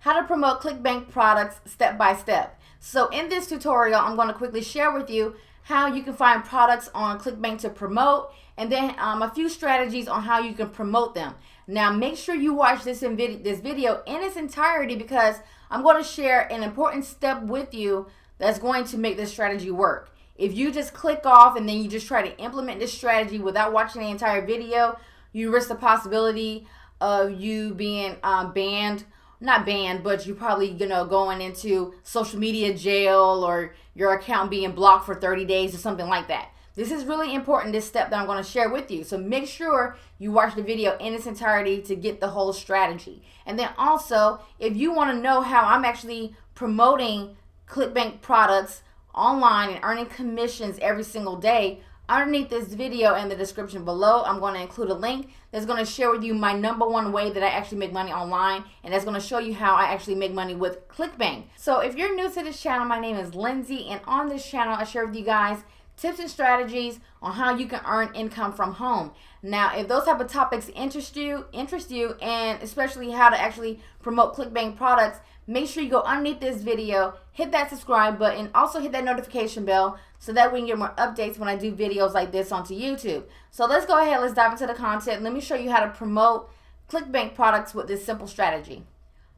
how to promote Clickbank products step by step. So in this tutorial, I'm going to quickly share with you how you can find products on Clickbank to promote, and then a few strategies on how you can promote them. Now make sure you watch this video in its entirety, because I'm going to share an important step with you that's going to make this strategy work. If you just click off and then you just try to implement this strategy without watching the entire video, you risk the possibility of you being banned. Not banned, but you probably going into social media jail, or your account being blocked for 30 days or something like that. This is really important, this step that I'm going to share with you. So make sure you watch the video in its entirety to get the whole strategy. And then also, if you want to know how I'm actually promoting Clickbank products online and earning commissions every single day, underneath this video in the description below, I'm going to include a link that's going to share with you my #1 way that I actually make money online, and that's going to show you how I actually make money with Clickbank. So if you're new to this channel, my name is Lindsay, and on this channel I share with you guys tips and strategies on how you can earn income from home. Now, if those type of topics interest you, and especially how to actually promote Clickbank products, make sure you go underneath this video, hit that subscribe button, also hit that notification bell, so that we can get more updates when I do videos like this onto YouTube. So let's go ahead, let's dive into the content. Let me show you how to promote Clickbank products with this simple strategy.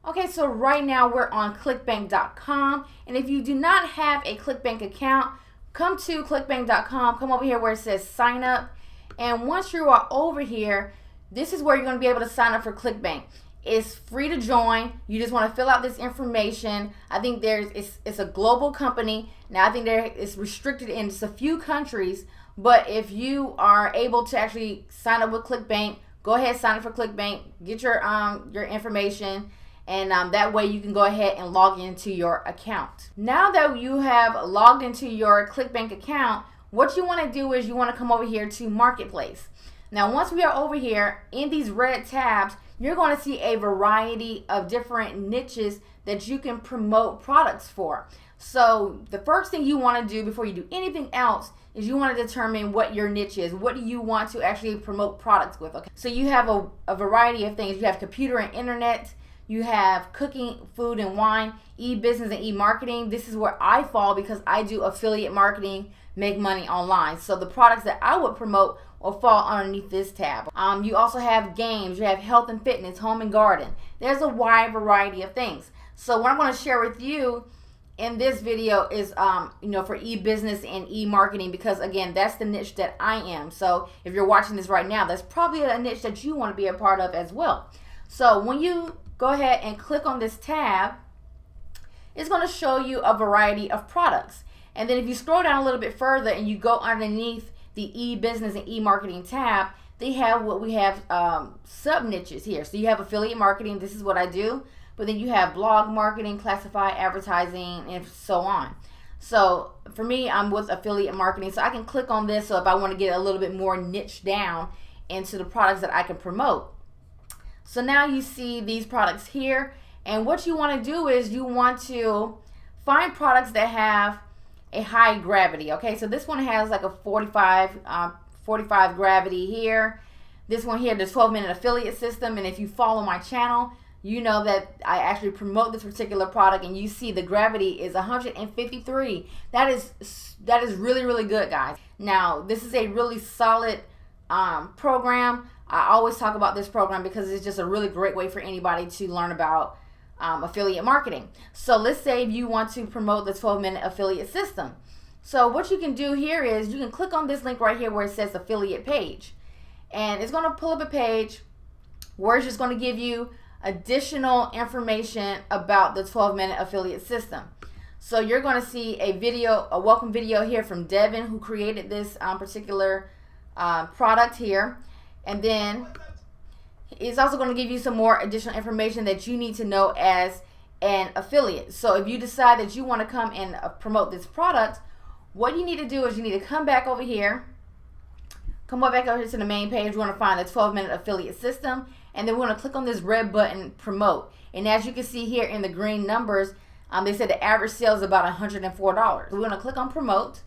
Okay, so right now we're on clickbank.com, and if you do not have a Clickbank account, come to clickbank.com, come over here where it says sign up, and once you are over here, this is where you're going to be able to sign up for Clickbank. It's free to join. You just want to fill out this information. I think it's a global company. Now I think it's restricted in just a few countries, but if you are able to actually sign up with Clickbank, go ahead, sign up for Clickbank, get your information, and that way you can go ahead and log into your account. Now that you have logged into your Clickbank account, what you want to do is you want to come over here to Marketplace. Now once we are over here in these red tabs, you're going to see a variety of different niches that you can promote products for. So the first thing you want to do before you do anything else is you want to determine what your niche is. What do you want to actually promote products with? Okay, so you have a variety of things. You have computer and internet, you have cooking, food and wine, e-business and e-marketing. This is where I fall because I do affiliate marketing, make money online. So the products that I would promote will fall underneath this tab. You also have games, you have health and fitness, home and garden. There's a wide variety of things. So what I'm going to share with you in this video is for e-business and e-marketing, because again, that's the niche that I am. So if you're watching this right now, that's probably a niche that you want to be a part of as well. So when you go ahead and click on this tab, it's going to show you a variety of products. And then if you scroll down a little bit further and you go underneath the e-business and e-marketing tab, they have what we have sub niches here. So you have affiliate marketing, this is what I do, but then you have blog marketing, classified advertising, and so on. So for me, I'm with affiliate marketing, so I can click on this. So if I want to get a little bit more niche down into the products that I can promote. So now you see these products here, and what you want to do is you want to find products that have a high gravity. Okay, so this one has like a 45 gravity here. This one here, the 12-minute affiliate system, and if you follow my channel, you know that I actually promote this particular product, and you see the gravity is 153. That is really, really good, guys. Now this is a really solid program. I always talk about this program because it's just a really great way for anybody to learn about affiliate marketing. So let's say if you want to promote the 12-minute affiliate system. So what you can do here is you can click on this link right here where it says affiliate page, and it's going to pull up a page where it's just going to give you additional information about the 12-minute affiliate system. So you're going to see a welcome video here from Devin, who created this particular product here, and then it's also going to give you some more additional information that you need to know as an affiliate. So if you decide that you want to come and promote this product, what you need to do is you need to come back over here, come back over here to the main page. We're going to find the 12-minute affiliate system, and then we're going to click on this red button, promote. And as you can see here in the green numbers, they said the average sale is about $104. So we're going to click on promote.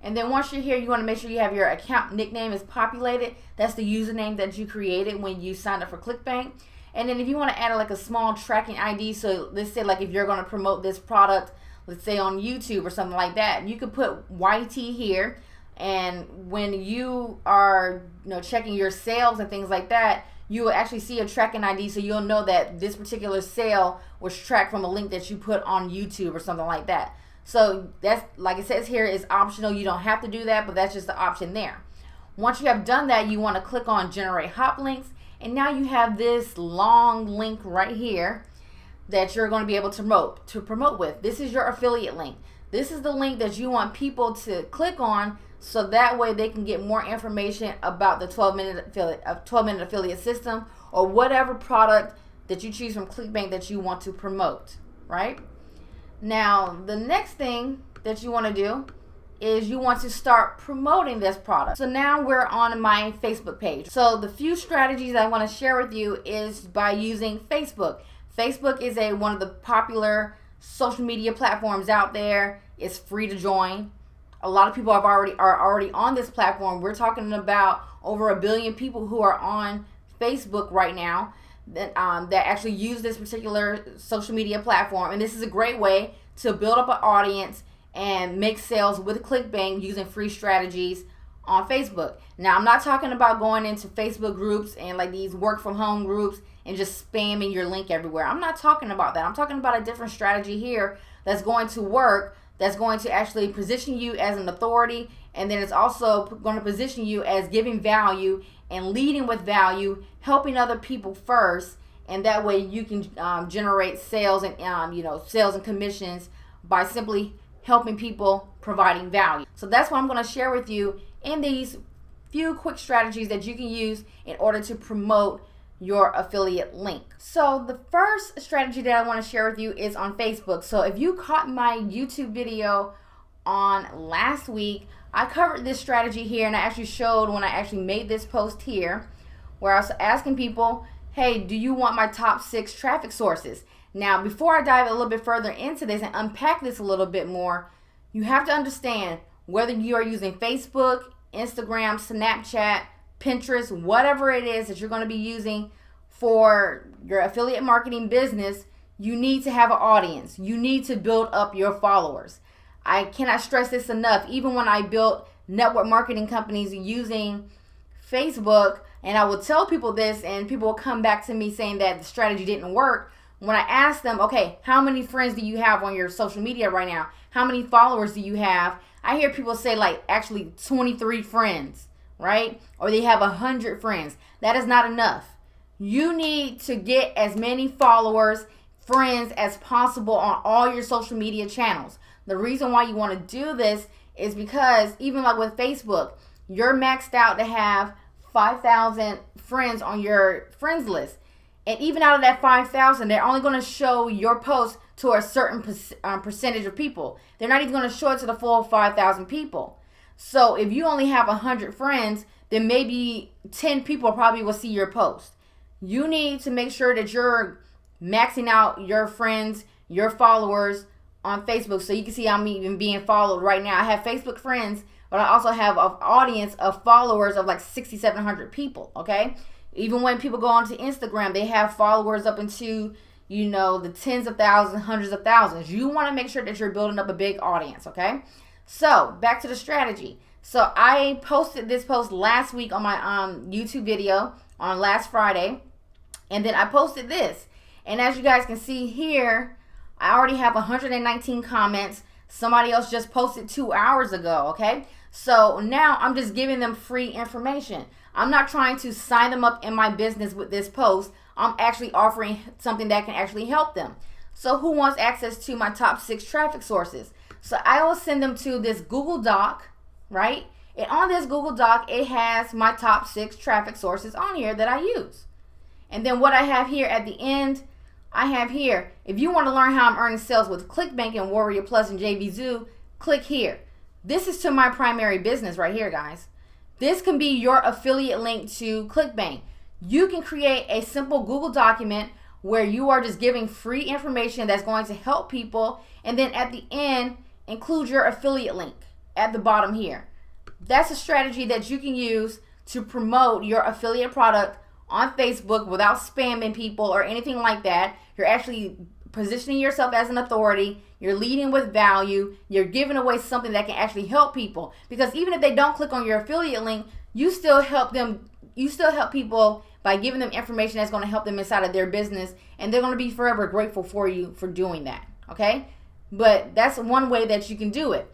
And then once you're here, you want to make sure you have your account nickname is populated. That's the username that you created when you signed up for Clickbank. And then if you want to add like a small tracking ID, so let's say like if you're going to promote this product, let's say on YouTube or something like that, you could put YT here. And when you are checking your sales and things like that, you will actually see a tracking ID, so you'll know that this particular sale was tracked from a link that you put on YouTube or something like that. So that's, like it says here, is optional. You don't have to do that, but that's just the option there. Once you have done that, you want to click on generate hop links, and now you have this long link right here that you're going to be able to promote with. This is your affiliate link. This is the link that you want people to click on, so that way they can get more information about the 12-minute affiliate system or whatever product that you choose from Clickbank that you want to promote, right? Now, the next thing that you want to do is you want to start promoting this product. So now we're on my Facebook page. So the few strategies I want to share with you is by using Facebook. Facebook is one of the popular social media platforms out there. It's free to join. A lot of people are already on this platform. We're talking about over 1 billion people who are on Facebook right now that actually use this particular social media platform. And this is a great way to build up an audience and make sales with Clickbank using free strategies on Facebook. Now, I'm not talking about going into Facebook groups and like these work from home groups and just spamming your link everywhere. I'm not talking about that. I'm talking about a different strategy here that's going to work, that's going to actually position you as an authority, and then it's also going to position you as giving value and leading with value, helping other people first, and that way you can generate sales and sales and commissions by simply helping people, providing value. So that's what I'm going to share with you in these few quick strategies that you can use in order to promote your affiliate link. So the first strategy that I want to share with you is on Facebook. So if you caught my YouTube video on last week, I covered this strategy here, and I actually showed when I actually made this post here where I was asking people, hey, do you want my top 6 traffic sources? Now, before I dive a little bit further into this and unpack this a little bit more, you have to understand whether you are using Facebook, Instagram, Snapchat, Pinterest, whatever it is that you're going to be using for your affiliate marketing business, you need to have an audience. You need to build up your followers. I cannot stress this enough. Even when I built network marketing companies using Facebook, and I will tell people this, and people will come back to me saying that the strategy didn't work. When I ask them, okay, how many friends do you have on your social media right now? How many followers do you have? I hear people say like actually 23 friends, right? Or they have 100 friends. That is not enough. You need to get as many followers, friends as possible on all your social media channels. The reason why you want to do this is because even like with Facebook, you're maxed out to have 5,000 friends on your friends list. And even out of that 5,000, they're only going to show your post to a certain percentage of people. They're not even going to show it to the full 5,000 people. So if you only have 100 friends, then maybe 10 people probably will see your post. You need to make sure that you're maxing out your friends, your followers on Facebook. So you can see I'm even being followed right now. I have Facebook friends, but I also have an audience of followers of like 6,700 people, okay? Even when people go onto Instagram, they have followers up into, the tens of thousands, hundreds of thousands. You want to make sure that you're building up a big audience, okay? So back to the strategy. So I posted this post last week on my YouTube video on last Friday, and then I posted this. And as you guys can see here, I already have 119 comments. Somebody else just posted 2 hours ago, okay? So now I'm just giving them free information. I'm not trying to sign them up in my business with this post. I'm actually offering something that can actually help them. So who wants access to my top 6 traffic sources? So I will send them to this Google Doc, right? And on this Google Doc, it has my top 6 traffic sources on here that I use. And then what I have here at the end, I have here, if you want to learn how I'm earning sales with Clickbank and Warrior Plus and JVZoo, click here. This is to my primary business right here, guys. This can be your affiliate link to Clickbank. You can create a simple Google document where you are just giving free information that's going to help people, and then at the end, include your affiliate link at the bottom here. That's a strategy that you can use to promote your affiliate product on Facebook without spamming people or anything like that. You're actually positioning yourself as an authority. You're leading with value. You're giving away something that can actually help people. Because even if they don't click on your affiliate link, you still help them. You still help people by giving them information that's going to help them inside of their business. And they're going to be forever grateful for you for doing that. Okay? But that's one way that you can do it.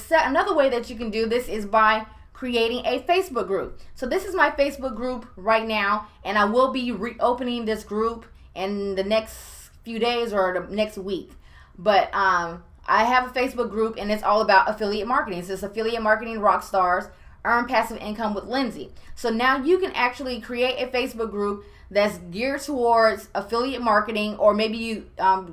Another way that you can do this is by creating a Facebook group. So this is my Facebook group right now, and I will be reopening this group in the next few days or the next week. But I have a Facebook group, and it's all about affiliate marketing. So it's Affiliate Marketing Rockstars, Earn Passive Income with Linsay. So now you can actually create a Facebook group that's geared towards affiliate marketing, or maybe you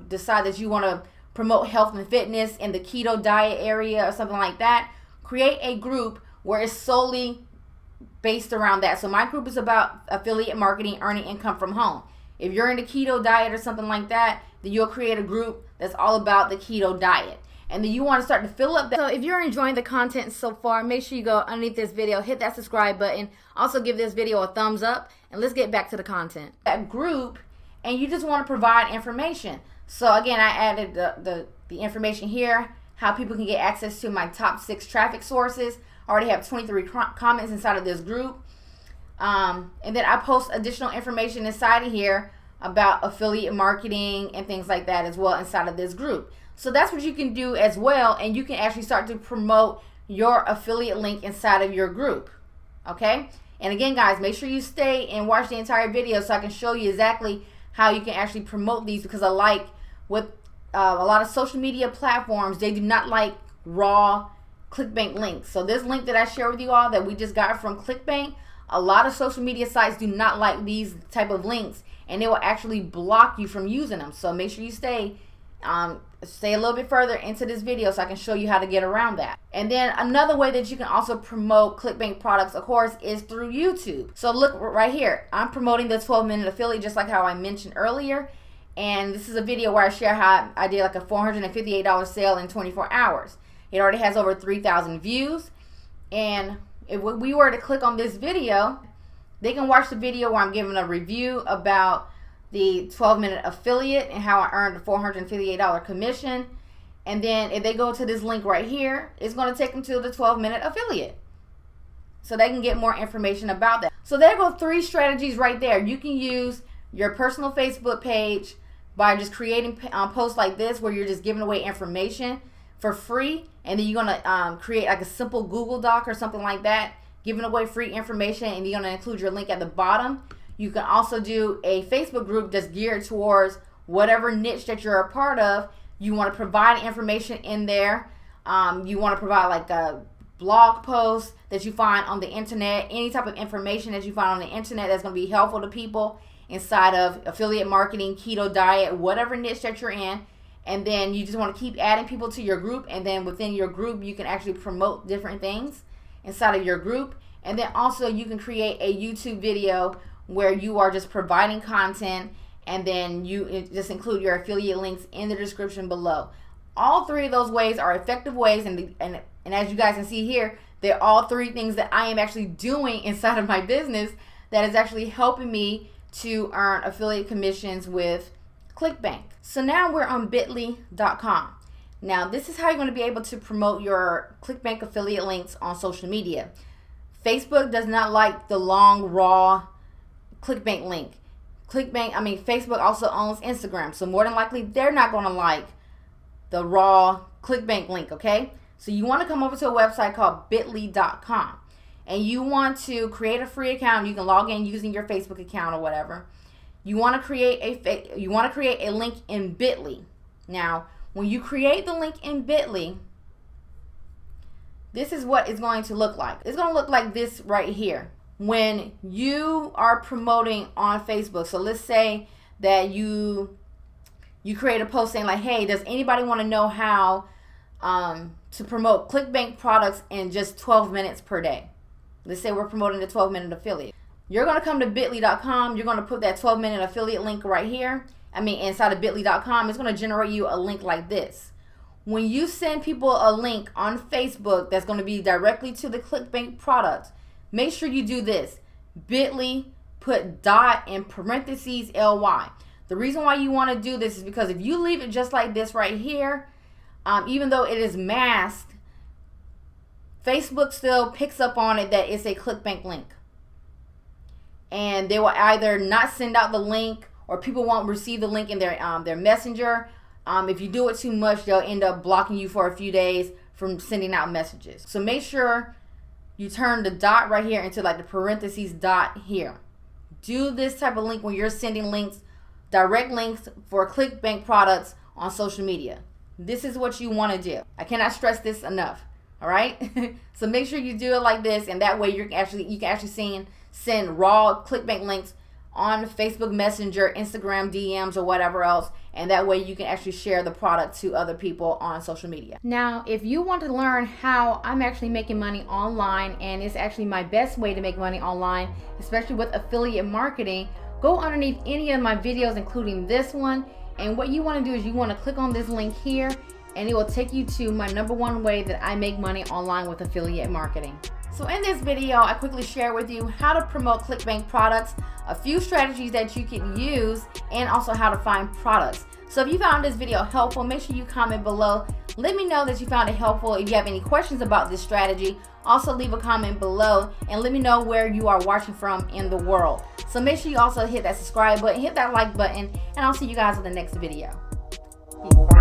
decide that you want to promote health and fitness in the keto diet area or something like that. Create a group where it's solely based around that. So my group is about affiliate marketing, earning income from home. If you're in the keto diet or something like that, then you'll create a group that's all about the keto diet. And then you want to start to fill up that. So if you're enjoying the content so far, make sure you go underneath this video, hit that subscribe button. Also give this video a thumbs up, and let's get back to the content. That group, and you just want to provide information. So again, I added the information here, how people can get access to my top 6 traffic sources. I already have 23 comments inside of this group. And then I post additional information inside of here about affiliate marketing and things like that as well inside of this group. So that's what you can do as well, and you can actually start to promote your affiliate link inside of your group. Okay? And again, guys, make sure you stay and watch the entire video so I can show you exactly how you can actually promote these, because I like with a lot of social media platforms, they do not like raw Clickbank links. So this link that I share with you all that we just got from Clickbank, a lot of social media sites do not like these type of links, and they will actually block you from using them. So make sure you stay a little bit further into this video so I can show you how to get around that. And then another way that you can also promote Clickbank products, of course, is through YouTube. So look right here, I'm promoting the 12-minute affiliate just like how I mentioned earlier. And this is a video where I share how I did like a $458 sale in 24 hours. It already has over 3,000 views. And if we were to click on this video, they can watch the video where I'm giving a review about the 12-minute affiliate and how I earned a $458 commission. And then if they go to this link right here, it's going to take them to the 12-minute affiliate, so they can get more information about that. So there go 3 strategies right there. You can use your personal Facebook page by just creating posts like this where you're just giving away information for free, and then you're going to create like a simple Google Doc or something like that, giving away free information, and you're going to include your link at the bottom. You can also do a Facebook group that's geared towards whatever niche that you're a part of. You want to provide information in there. You want to provide like a blog post that you find on the internet, any type of information that you find on the internet that's going to be helpful to people inside of affiliate marketing, keto diet, whatever niche that you're in. And then you just want to keep adding people to your group, and then within your group you can actually promote different things inside of your group. And then also you can create a YouTube video where you are just providing content, and then you just include your affiliate links in the description below. All 3 of those ways are effective ways, and as you guys can see here, they're all 3 things that I am actually doing inside of my business that is actually helping me to earn affiliate commissions with Clickbank. So now we're on bit.ly.com. Now this is how you're going to be able to promote your Clickbank affiliate links on social media. Facebook does not like the long raw Clickbank link. Facebook also owns Instagram, so more than likely they're not going to like the raw Clickbank link, okay? So you want to come over to a website called bit.ly.com, and you want to create a free account. You can log in using your Facebook account or whatever. You want to create a link in Bit.ly. Now, when you create the link in Bit.ly, this is what it's going to look like. It's going to look like this right here. When you are promoting on Facebook, so let's say that you create a post saying like, hey, does anybody want to know how to promote Clickbank products in just 12 minutes per day? Let's say we're promoting the 12-minute affiliate. You're going to come to bit.ly.com. You're going to put that 12-minute affiliate link right here. Inside of bit.ly.com, it's going to generate you a link like this. When you send people a link on Facebook that's going to be directly to the Clickbank product, make sure you do this. Bit.ly, put dot in parentheses ly. The reason why you want to do this is because if you leave it just like this right here, even though it is masked, Facebook still picks up on it that it's a Clickbank link. And they will either not send out the link, or people won't receive the link in their messenger. If you do it too much, they'll end up blocking you for a few days from sending out messages. So make sure you turn the dot right here into like the parentheses dot here. Do this type of link when you're sending links, direct links for Clickbank products on social media. This is what you want to do. I cannot stress this enough. All right. So make sure you do it like this, and that way you can actually send raw Clickbank links on Facebook Messenger, Instagram DMs, or whatever else, and that way you can actually share the product to other people on social media. Now, if you want to learn how I'm actually making money online, and it's actually my best way to make money online, especially with affiliate marketing, go underneath any of my videos, including this one, and what you want to do is you want to click on this link here, and it will take you to my #1 way that I make money online with affiliate marketing. So in this video, I quickly share with you how to promote Clickbank products, a few strategies that you can use, and also how to find products. So if you found this video helpful, make sure you comment below. Let me know that you found it helpful. If you have any questions about this strategy, also leave a comment below and let me know where you are watching from in the world. So make sure you also hit that subscribe button, hit that like button, and I'll see you guys in the next video. Peace.